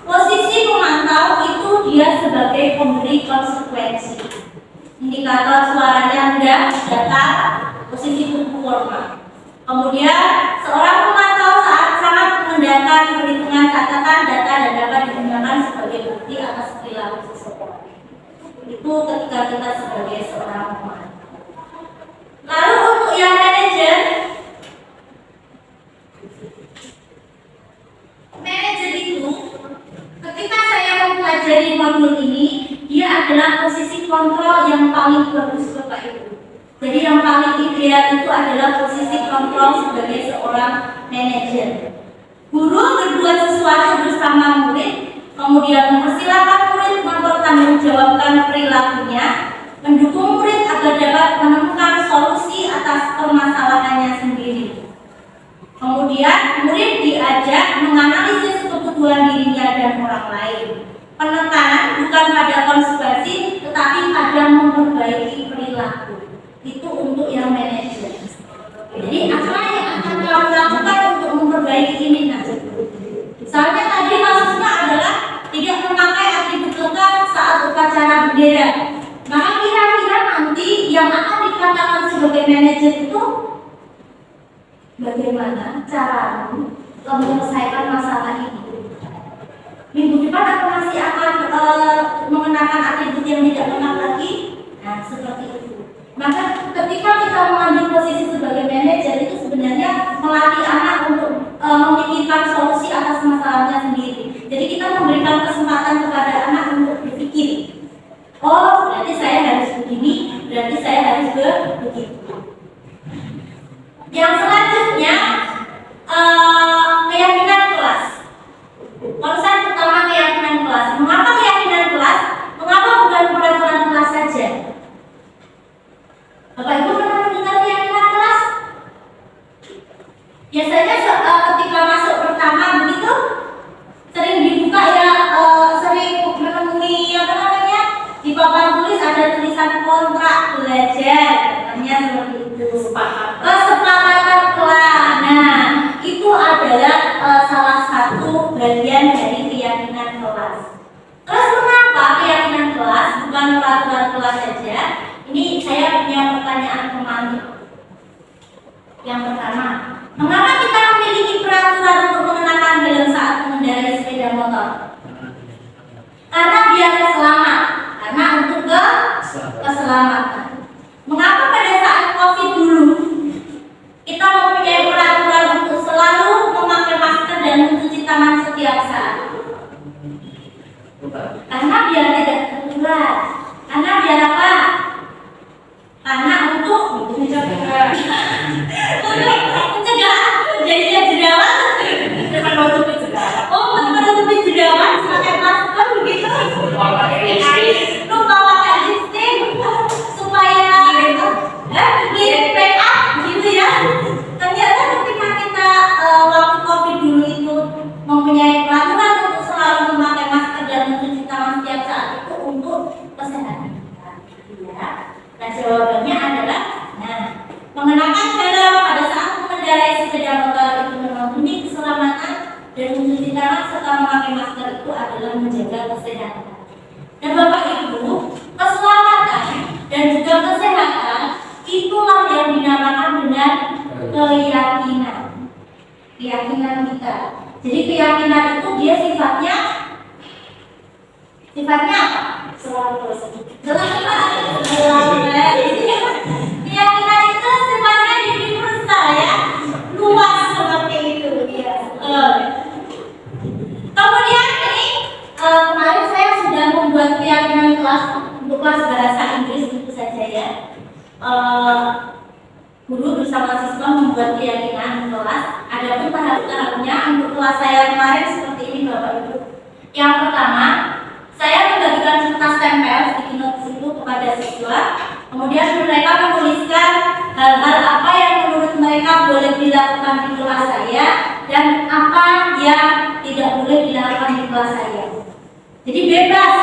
posisi pemantau itu dia sebagai pemberi konsekuensi. Indikator suaranya rendah, datar, posisi tubuh formal. Kemudian seorang pemantau saat sangat mengandalkan perhitungan catatan data dan dapat digunakan sebagai bukti atas perilaku seseorang. Itu ketika kita sebagai seorang pemantau. Lalu untuk yang manajer itu ketika saya mempelajari modul ini, dia adalah posisi kontrol yang paling bagus Bapak Ibu. Jadi yang paling ideal itu adalah posisi kontrol sebagai seorang manajer. Guru berbuat sesuatu bersama murid, kemudian mempersilahkan murid mempertanggungjawabkan perilakunya, mendukung murid agar dapat menemukan solusi atas permasalahannya sendiri. Kemudian murid diajak menganalisis kebutuhan dirinya dan orang lain. Penekanan bukan pada konsekuensi, tetapi pada memperbaiki perilaku. Itu untuk yang manajer. Jadi apa yang akan kamu lakukan untuk memperbaiki ini nanti? Misalnya tadi maksudnya adalah tidak memakai atribut lengkap saat upacara bendera. Maka kira-kira nanti yang akan dikatakan sebagai manajer itu bagaimana cara menyelesaikan masalah ini? Minggu depan aku masih akan mengenakan atribut yang tidak lengkap lagi. Nah, seperti itu. Maka ketika kita mengambil posisi sebagai manajer itu sebenarnya melatih anak untuk memikirkan solusi atas masalahnya sendiri. Jadi kita memberikan kesempatan kepada anak untuk berpikir. Oh, berarti saya harus begini, berarti saya harus begitu. Yang selanjutnya keyakinan kelas. Konsep utama keyakinan kelas. Mengapa keyakinan kelas? Mengapa bukan peraturan kelas saja? Bapak Ibu pernah mendengar keyakinan kelas? Biasanya ketika masuk pertama begitu sering dibuka ya, sering menemui apa namanya, di papan tulis ada tulisan kontrak belajar, katanya seperti itu. Kesepakatan kelas. Nah, itu adalah salah satu bagian dari keyakinan kelas. Terus mengapa keyakinan kelas bukan peraturan kelas saja? Ini saya punya pertanyaan pemahami. Yang pertama, mengapa kita memiliki peraturan untuk mengenakan helm saat mengendarai sepeda motor? Karena biar selamat, karena untuk keselamatan. Mengapa pada saat COVID dulu kita mempunyai peraturan untuk selalu memakai masker dan mencuci tangan setiap saat? Karena biar tidak tertular. Karena biar apa? Karena untuk mencegah terjadinya jerawat. Menutupi jerawat pakai masker begitu. Lupa pakai lipstick supaya mirip make up gitu ya. Ternyata ketika kita waktu COVID dulu itu mempunyai peraturan untuk selalu memakai masker dan mencuci tangan setiap saat itu untuk kesehatan kita. Ya. Nah, jawabannya adalah mengenakan helm pada saat mengendarai sepeda motor itu memang demi keselamatan dan mencuci tangan serta memakai masker itu adalah menjaga kesehatan. Dan Bapak Ibu, keselamatan dan juga kesehatan itulah yang dinamakan dengan keyakinan. Keyakinan kita. Jadi keyakinan itu dia sifatnya apa? Selalu keyakinan itu sifatnya universal ya, luas seperti itu ya. Kemudian ini kemarin saya sudah membuat keyakinan kelas untuk kelas bahasa Inggris tentu saja ya. Guru bersama siswa membuat keyakinan kelas. Adapun tahap-tahapnya untuk kelas saya kemarin seperti ini Bapak Ibu. Yang pertama, saya membagikan kertas tempel sticky notes itu kepada siswa. Kemudian mereka menuliskan hal-hal apa yang menurut mereka boleh dilakukan di kelas saya dan apa yang tidak boleh dilakukan di kelas saya. Jadi bebas.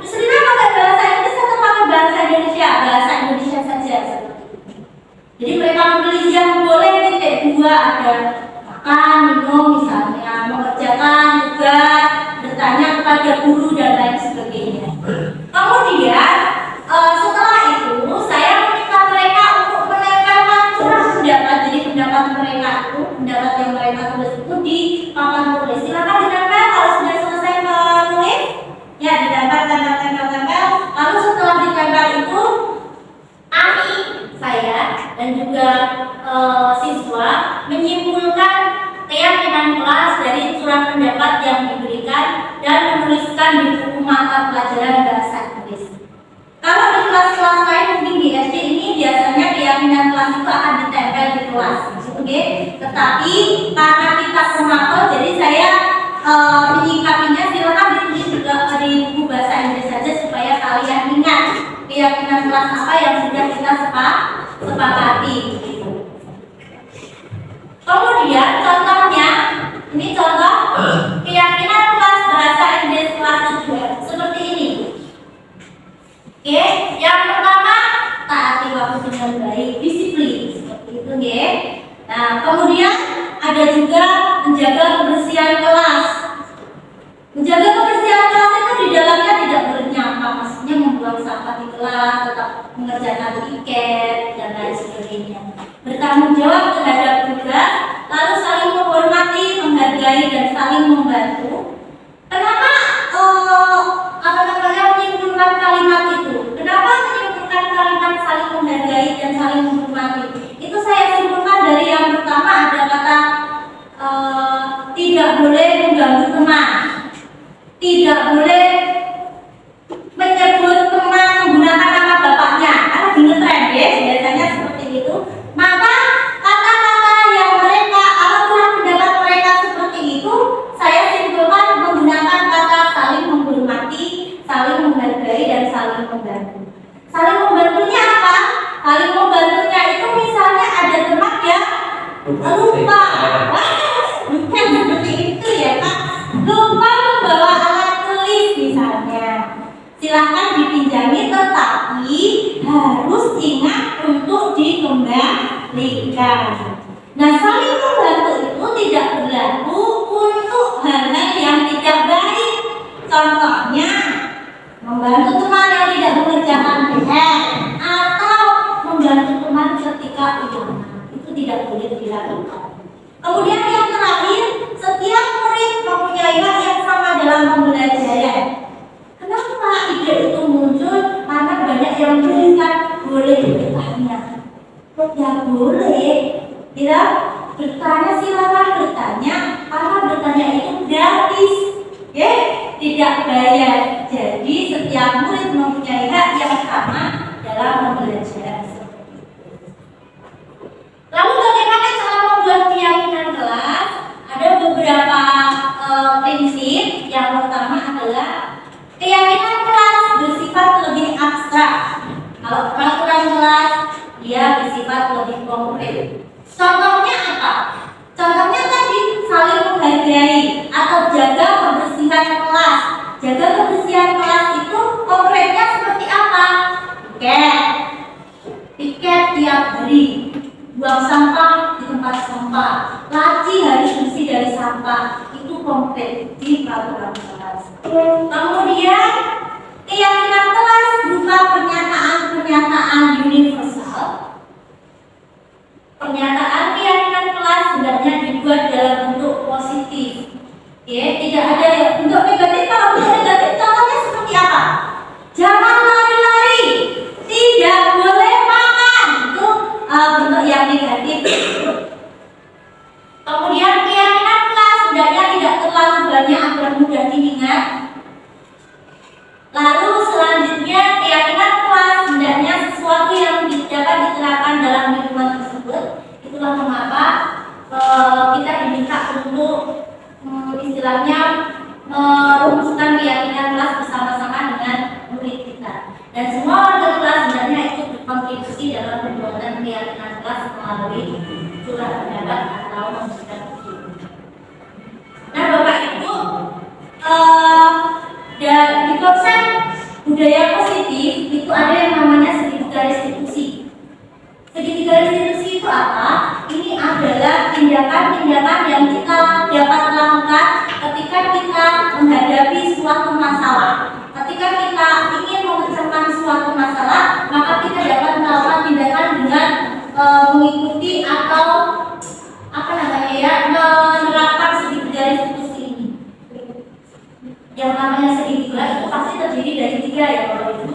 Sebenarnya pakai bahasa Inggris atau pakai bahasa Indonesia? Bahasa Indonesia saja seperti itu. Jadi mereka menulis yang boleh titik 2 ada makan, minum misalnya, mengerjakan tugas, bertanya kepada guru dan lain sebagainya. Kemudian setelah itu saya meminta mereka untuk menempelkan surat pendapat. Jadi pendapat mereka itu, pendapat yang mereka tulis itu di papan tulis. Silakan ditempel kalau sudah selesai menulis. Ya, ditempel. Lalu setelah ditempel itu, kami, saya dan juga siswa menyimpulkan keyakinan kelas dari surat pendapat yang diberikan dan menuliskan di buku mata pelajaran bahasa Inggris. Kalau di kelas-kelas lain mungkin di SD ini biasanya keyakinan kelas itu akan ditempel di kelas, oke? Tetapi karena kita semakel, jadi saya menyikapinya silakan ditulis juga di buku bahasa Inggris saja supaya kalian ingat keyakinan kelas apa yang sudah kita sepakati. Kemudian contohnya, ini contoh keyakinan kelas bahasa Inggris kelas 7 seperti ini. Oke, yang pertama taati waktu dengan baik, disiplin seperti itu, oke. Nah, kemudian ada juga menjaga kebersihan kelas. Menjaga kebersihan kelas itu di dalamnya tidak boleh nyampah, maksudnya membuang sampah di kelas, tetap mengerjakan tiket dan lain sebagainya. Bertanggung jawab terhadap tugas, lalu saling menghormati, menghargai dan saling membantu. Kenapa saling menghormati. Itu saya simpulkan dari yang pertama ada kata tidak boleh mengganggu teman, tidak boleh menyebut teman menggunakan nama bapaknya, karena di ngetren ya biasanya seperti itu. Maka kata-kata yang mereka apapun pendapat mereka seperti itu, saya simpulkan menggunakan kata saling menghormati, saling menghargai, dan saling membantu. Saling membantunya apa? Saling membantunya itu misalnya ada teman yang lupa, bukan seperti itu ya Kak, lupa membawa alat tulis misalnya, silahkan dipinjami tetapi harus ingat untuk dikembalikan. Nah, saling membantu itu tidak berlaku untuk hal-hal yang tidak baik. Contohnya membantu teman yang tidak mengerjakan PR atau membantu teman ketika ulangan, itu tidak boleh dilakukan. Kemudian yang terakhir, setiap murid mempunyai hak yang sama dalam pembelajaran. Kenapa ide itu muncul? Karena banyak yang berikan boleh bertanya. Ya boleh, ya bertanya, silakan bertanya, karena bertanya itu gratis, ya tidak bayar. Jadi setiap murid mempunyai hak yang sama dalam pembelajaran. Lalu bagaimana cara membuat keyakinan kelas? Ada beberapa prinsip. Yang pertama adalah keyakinan kelas bersifat lebih abstrak. Kalau peraturan kelas dia bersifat lebih konkret. Contohnya apa? Contohnya tadi saling menghargai atau jaga kebersihan kelas. Jaga kebersihan kelas itu konkretnya seperti apa? Piket tiap hari. Buang sampah di tempat sampah, laci harus bersih dari sampah, itu konkret di peraturan kelas. Kemudian keyakinan kelas berupa pernyataan-pernyataan universal. Pernyataan keyakinan kelas sebenarnya dibuat dalam bentuk positif, ya tidak ada bentuk negatif. Kalau bentuk negatif contohnya seperti apa? Jangan lari-lari, tidak boleh makan, itu bentuk yang negatif. Kemudian keyakinan kelas sebenarnya tidak terlalu banyak agar mudah diingat. Lalu selanjutnya keyakinan kelas sebenarnya sesuatu yang dapat diterapkan dalam lingkungan tersebut. Itulah mengapa kita diminta untuk istilahnya merumuskan keyakinan kelas bersama-sama dengan murid kita. Dan semua warga kelas sebenarnya ikut berkontribusi dalam pembuatan keyakinan kelas melalui surat pendapat atau memberikan usul. Nah, Bapak Ibu, dan di konsep budaya positif itu ada yang namanya segitiga restitusi. Segitiga restitusi itu apa? Ini adalah tindakan-tindakan yang kita dapat lakukan ketika kita menghadapi suatu masalah. Ketika kita ingin memecahkan suatu masalah, maka kita dapat melakukan tindakan dengan mengikuti atau menerapkan segitiga restitusi ini. Yang namanya segitiga itu pasti terdiri dari 3 ya Bapak Ibu.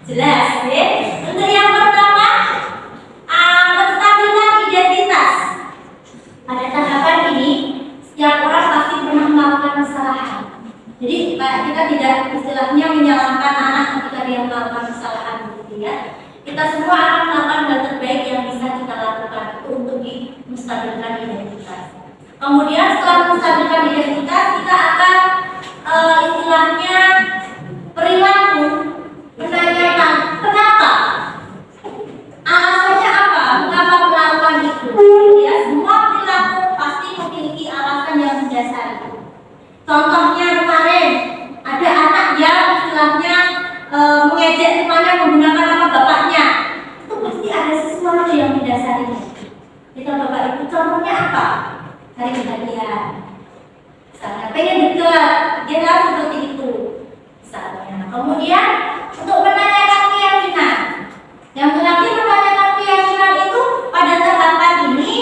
Jelas ya? Untuk yang pertama, menstabilkan identitas. Pada tahapan ini, setiap orang pasti pernah melakukan kesalahan. Jadi kita tidak istilahnya menyalahkan anak ketika dia melakukan kesalahan, gitu ya. Kita semua akan melakukan hal terbaik yang bisa kita lakukan itu untuk menstabilkan identitas. Kemudian setelah menstabilkan identitas, kita akan istilahnya perilaku, menanyakan kenapa, alasannya apa, mengapa melakukan itu. Ya, semua perilaku pasti memiliki alasan yang mendasari. Contohnya kemarin ada anak yang istilahnya mengejek temannya menggunakan nama bapaknya, itu pasti ada sesuatu yang mendasarinya. Kita Bapak Ibu, contohnya apa? Cari perhatian. Misalnya pengen dekat, dia harus seperti itu. Misalnya. Kemudian untuk menanyakan keyakinan. Yang terakhir menanyakan keyakinan itu pada tahapan ini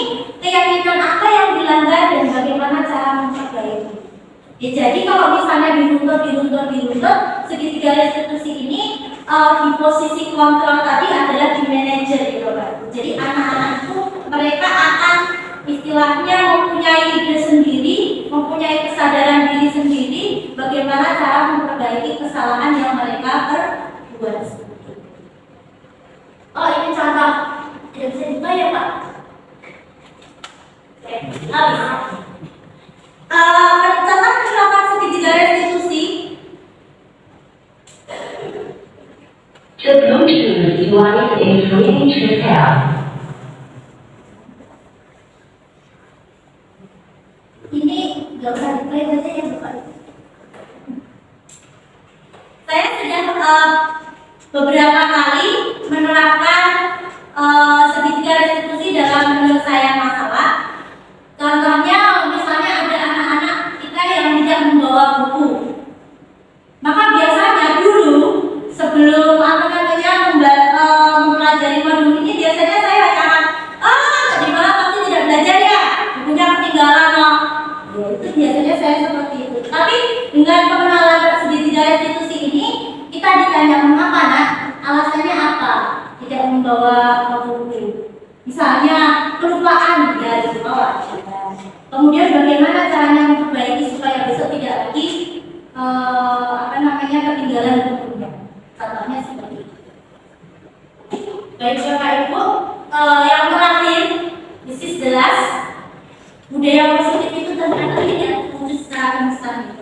keyakinan apa yang dilanggar dan bagaimana cara memperbaiki. Ya, jadi kalau misalnya diruntut segitiga restitusi ini di posisi kontrol tadi adalah di manajer gitu Pak. Jadi anak-anak itu mereka akan istilahnya mempunyai ide sendiri, mempunyai kesadaran diri sendiri, bagaimana cara memperbaiki kesalahan yang mereka perbuat. Oh ini contoh, tidak bisa dibuka ya Pak? Oke, habis. Tentang penerapan segitiga restitusi. The Bluetooth device is ready to pair. Ini nggak usah diplay saja ya Bapak. Saya sudah beberapa kali menerapkan segitiga restitusi dalam penyelesaian masalah. Contohnya, misalnya ada anak-anak kita yang tidak membawa buku, maka biasanya dulu sebelum mempelajari modul ini biasanya saya akan tadi malam pasti tidak belajar ya, bukunya ketinggalan loh. Ya, itu biasanya saya seperti itu. Tapi dengan pengenalan segitiga restitusi ini, kita ditanya mengapa nak, alasannya apa tidak membawa buku. Misalnya kelupaan ya dibawa. Kemudian bagaimana caranya memperbaiki supaya besok tidak lagi ketinggalan bukunya. Contohnya seperti itu. Baik Bapak Ibu, yang terakhir, this is the last. Budaya positif itu ternyata tidak wujud secara instan.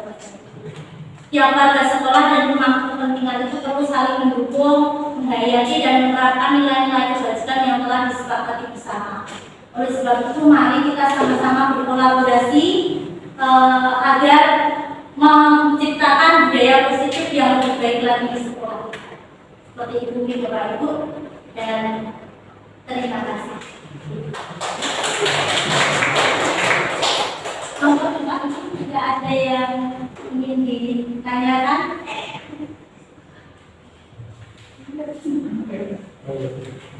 Tiap warga sekolah dan pemangku kepentingan itu perlu saling mendukung, menghayati dan menerapkan nilai-nilai kebajikan yang telah disepakati bersama. Oleh sebab itu, mari kita sama-sama berkolaborasi agar menciptakan budaya positif yang lebih baik lagi di sekolah. Seperti itu mungkin Bapak Ibu, dan terima kasih. Tidak ada yang ingin ditanyakan?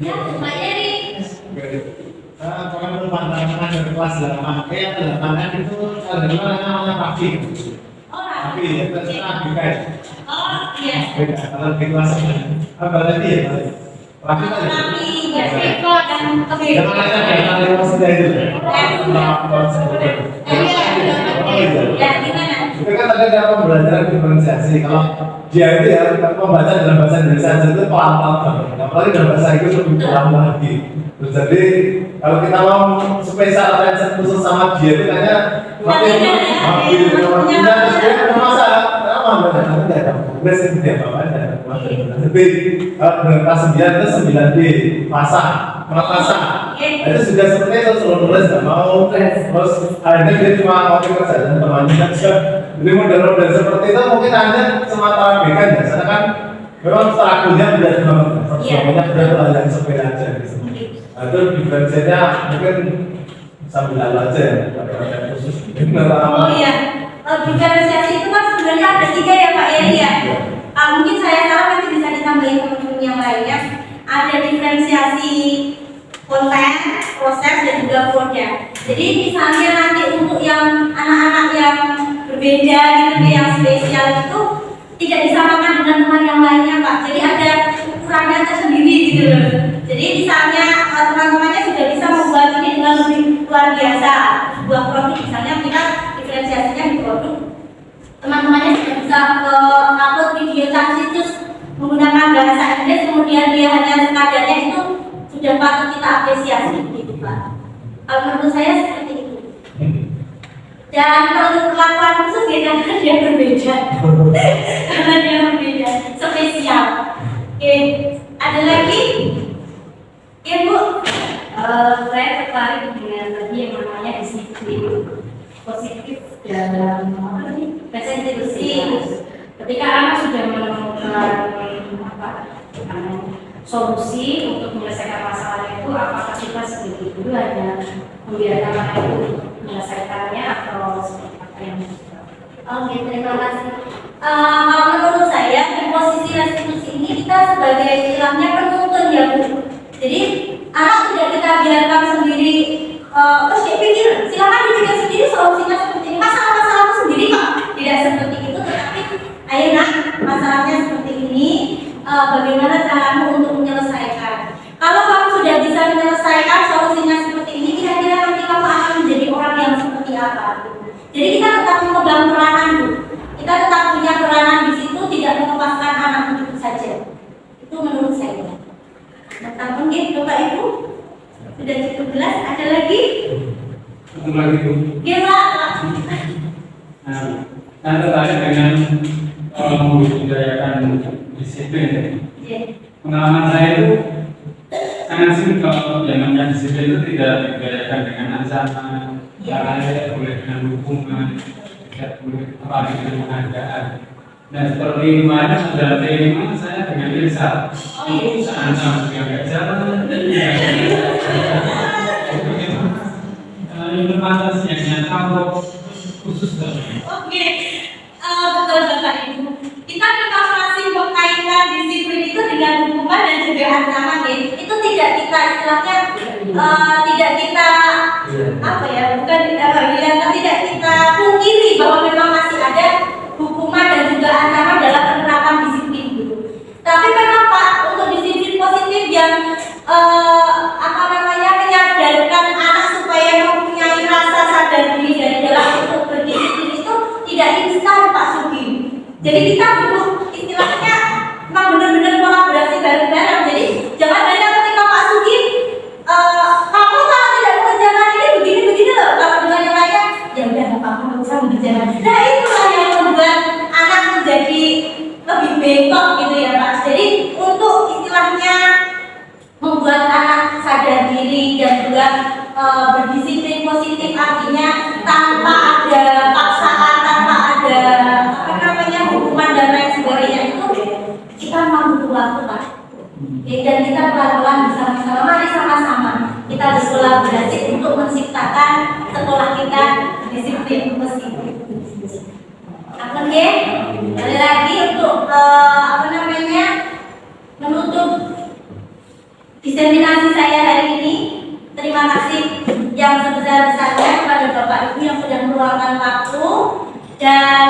Ya, Pak Yeri. Kalau pandangan dari kelas 8, yang 8 itu adalah namanya Rafi. Oh, Rafi, ya, itu Rafi. Oh, iya. Beda, kalau di kelas apa tadi ya? Rafi tadi. Rafi, ya, Eko dan Kebe. Yang mana yang lewat sudah itu? Ya, gimana? Itu kan ada pembelajaran diferensiasi. Kalau dia itu ya membaca dalam bahasa Indonesia saja itu pelan-pelan banget. Apalagi dalam bahasa Inggris lebih pelan lagi. Terus jadi kalau kita mau spesial attention khusus sama dia itu kayaknya makin terus dia ada masalah. Kenapa? Karena tidak ada progres itu dia bapaknya. Tapi kalau kelas 9 itu 9D pasang. Itu sudah seperti itu, selalu nulis nggak mau terus akhirnya dia cuma ngopi kerja dan temannya saja. Jadi model-model seperti itu mungkin hanya semata bekan ya, karena kan memang strateginya belajar banget, semuanya sudah belajar sepeda aja gitu. Nah, itu diferensinya mungkin sambil lalu aja ya, ada khusus. Oh iya, diferensiasi itu kan sebenarnya ada 3 ya Pak Yeri ya. Mungkin saya salah, nanti bisa ditambahin teman-teman yang lainnya. Ada diferensiasi konten, proses, dan juga produk. Jadi misalnya nanti untuk yang anak-anak yang berbeda gitu, yang spesial itu tidak disamakan dengan teman yang lainnya Pak. Jadi ada ukurannya tersendiri gitu loh. Jadi misalnya teman-temannya sudah bisa membuat ini dengan lebih luar biasa. Sebuah produk misalnya kita diferensiasinya di produk, teman-temannya sudah bisa upload video tansitus menggunakan bahasa Inggris, kemudian dia hanya sekadarnya itu sudah patut kita apresiasi gitu Pak. Kalau menurut saya seperti itu. Dan perlu perlakuan khusus ya karena dia berbeda. Karena dia berbeda, spesial. Oke, ada lagi? Ya Bu. Saya tertarik dengan tadi yang namanya disiplin positif dalam restitusi. Ketika anak sudah menemukan solusi untuk menyelesaikan masalah itu, apakah kita sebagai guru hanya membiarkan anak itu menyelesaikannya atau seperti apa yang Oke, terima kasih. Kalau menurut saya di posisi restitusi ini kita sebagai istilahnya penuntun ya Bu. Jadi anak tidak kita biarkan sendiri terus dia pikir, silakan dipikir sendiri solusinya seperti ini. Masalah-masalahmu sendiri kok tidak seperti itu, tetapi ayo nak, masalahnya seperti ini. bagaimana caramu untuk menyelesaikan. Kalau kamu sudah bisa menyelesaikan solusinya seperti ini, kira-kira nanti kamu akan menjadi orang yang seperti apa? Jadi kita tetap memegang peranan, Bu. Kita tetap punya peranan di situ, tidak melepaskan anak begitu saja. Itu menurut saya. Nah, mungkin Bapak Ibu sudah cukup jelas. Ada lagi? Satu lagi Bu. Gila. Nah, tertarik dengan membudidayakan disiplin. Yeah. Pengalaman saya itu sangat simpel, yang namanya disiplin itu tidak dibudidayakan dengan ancaman, tidak boleh dengan hukuman, tidak boleh apa dengan penghargaan. Dan seperti kemarin sudah terima saya dengan lisan. Seancam juga nggak jalan. Ini pantas yang nyata khusus dari. Oke, betul Bapak Ibu. Kita memang masih mengkaitkan disiplin itu dengan hukuman dan juga ancaman ya. Itu tidak kita istilahnya tidak kita apa ya, bukan tidak kita pungkiri bahwa memang masih ada hukuman dan juga ancaman dalam penerapan disiplin gitu. Tapi memang Pak, untuk disiplin positif yang menyadarkan anak supaya mempunyai rasa sadar diri dan dalam untuk berdisiplin itu tidak instan Pak Sugi. Jadi kita butuh istilahnya memang benar-benar kolaborasi bareng-bareng. Jadi jangan hanya ketika Pak Sugi kamu kalau tidak mengerjakan ini begini-begini loh, kalau dengan yang lainnya ya udah Bapak nggak usah mengerjakan. Nah itulah yang membuat anak menjadi lebih bengkok gitu ya Pak. Jadi untuk istilahnya membuat anak sadar diri dan juga berdisiplin positif, artinya tanpa ada paksaan, tanpa ada hukuman dan lain sebagainya, itu kita memang butuh waktu Pak. Dan kita pelan-pelan bersama-sama, mari sama-sama kita berkolaborasi untuk menciptakan sekolah kita disiplin positif. Akan ya, kali lagi untuk menutup diseminasi saya hari ini. Terima kasih yang sebesar-besarnya kepada Bapak Ibu yang sudah meluangkan waktu, dan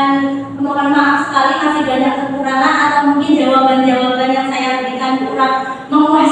mohon maaf sekali masih banyak kekurangan atau mungkin jawaban-jawaban yang saya berikan kurang memuaskan